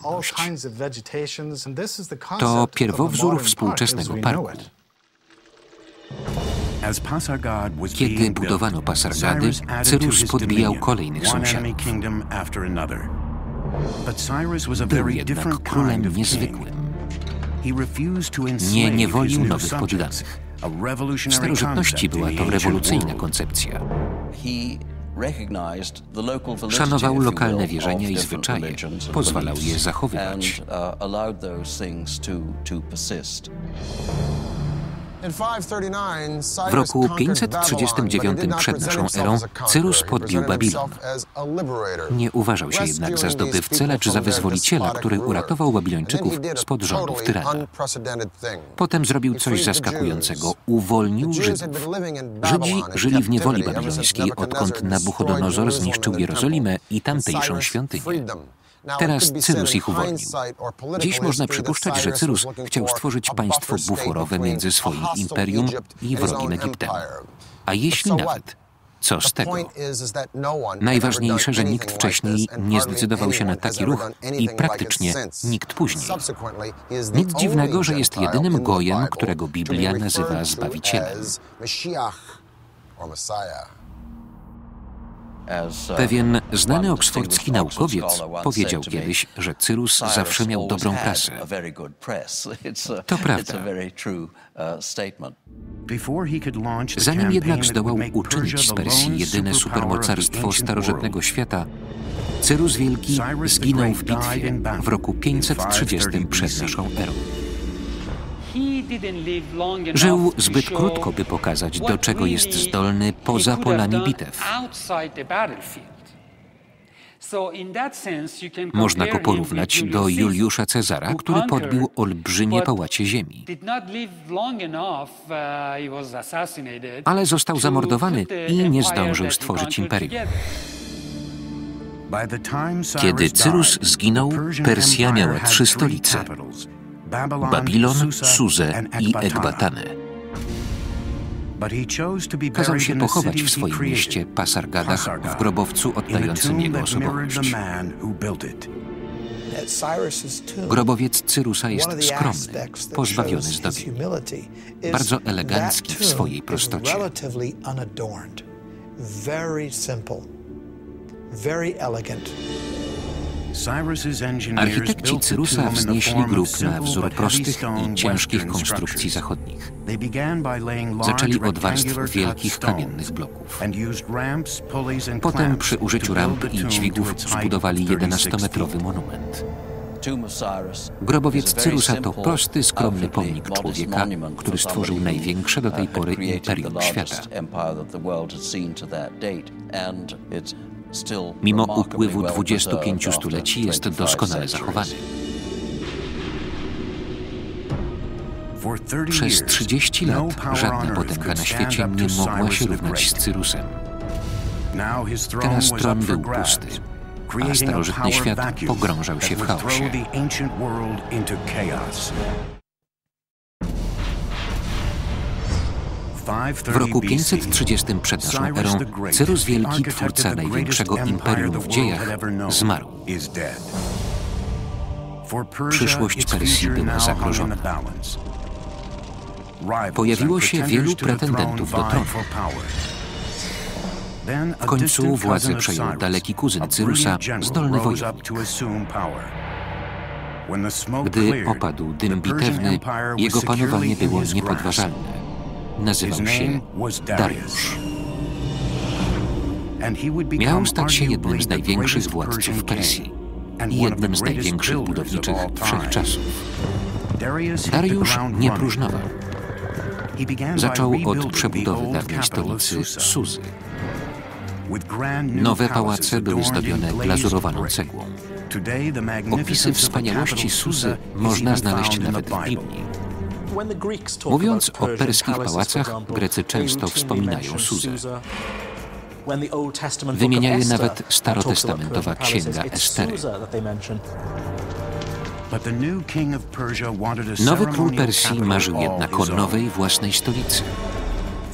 roślinność. To pierwowzór współczesnego parku. Kiedy budowano Pasargady, Cyrus podbijał kolejnych sąsiadów. Był jednak królem niezwykłym. Nie niewolił nowych poddanych. W starożytności była to rewolucyjna koncepcja. Szanował lokalne wierzenia i zwyczaje, pozwalał je zachowywać. W roku 539 przed naszą erą Cyrus podbił Babilon. Nie uważał się jednak za zdobywcę, lecz za wyzwoliciela, który uratował Babilończyków spod rządów tyrana. Potem zrobił coś zaskakującego. Uwolnił Żydów. Żydzi żyli w niewoli babilońskiej, odkąd Nabuchodonozor zniszczył Jerozolimę i tamtejszą świątynię. Teraz Cyrus ich uwolnił. Dziś można przypuszczać, że Cyrus chciał stworzyć państwo buforowe między swoim imperium i wrogim Egiptem. A jeśli nawet, co z tego? Najważniejsze, że nikt wcześniej nie zdecydował się na taki ruch i praktycznie nikt później. Nic dziwnego, że jest jedynym gojem, którego Biblia nazywa Zbawicielem. Pewien znany oksfordzki naukowiec powiedział kiedyś, że Cyrus zawsze miał dobrą prasę. To prawda. Zanim jednak zdołał uczynić z Persji jedyne supermocarstwo starożytnego świata, Cyrus Wielki zginął w bitwie w roku 530 przed naszą erą. Żył zbyt krótko, by pokazać, do czego jest zdolny poza polami bitew. Można go porównać do Juliusza Cezara, który podbił olbrzymie pałacie ziemi. Ale został zamordowany i nie zdążył stworzyć imperium. Kiedy Cyrus zginął, Persja miała 3 stolice: Babilon, Suzę i Ekbatanę. Kazał się pochować w swoim mieście Pasargadach w grobowcu oddającym jego osobowość. Grobowiec Cyrusa jest skromny, pozbawiony zdobień, bardzo elegancki w swojej prostocie. Architekci Cyrusa wznieśli grób na wzór prostych i ciężkich konstrukcji zachodnich. Zaczęli od warstw wielkich kamiennych bloków. Potem przy użyciu ramp i dźwigów zbudowali 11-metrowy monument. Grobowiec Cyrusa to prosty, skromny pomnik człowieka, który stworzył największe do tej pory imperium świata. Mimo upływu 25 stuleci jest doskonale zachowany. Przez 30 lat żadna potęga na świecie nie mogła się równać z Cyrusem. Teraz tron był pusty, a starożytny świat pogrążał się w chaosie. W roku 530 przed naszą erą Cyrus Wielki, twórca największego imperium w dziejach, zmarł. Przyszłość Persji była zagrożona. Pojawiło się wielu pretendentów do tronu. W końcu władzę przejął daleki kuzyn Cyrusa, zdolny wojownik. Gdy opadł dym bitewny, jego panowanie było niepodważalne. Nazywał się Dariusz. Miał stać się jednym z największych władców Persji i jednym z największych budowniczych wszechczasów. Dariusz nie próżnował. Zaczął od przebudowy dawnej stolicy Suzy. Nowe pałace były zdobione glazurowaną cegłą. Opisy wspaniałości Suzy można znaleźć nawet w Biblii. Mówiąc o perskich pałacach, Grecy często wspominają Suzę. Wymienia je nawet starotestamentowa księga Estery. Nowy król Persji marzył jednak o nowej własnej stolicy.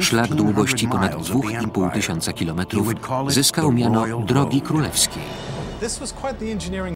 Szlak długości ponad 2,5 tysiąca kilometrów zyskał miano Drogi Królewskiej.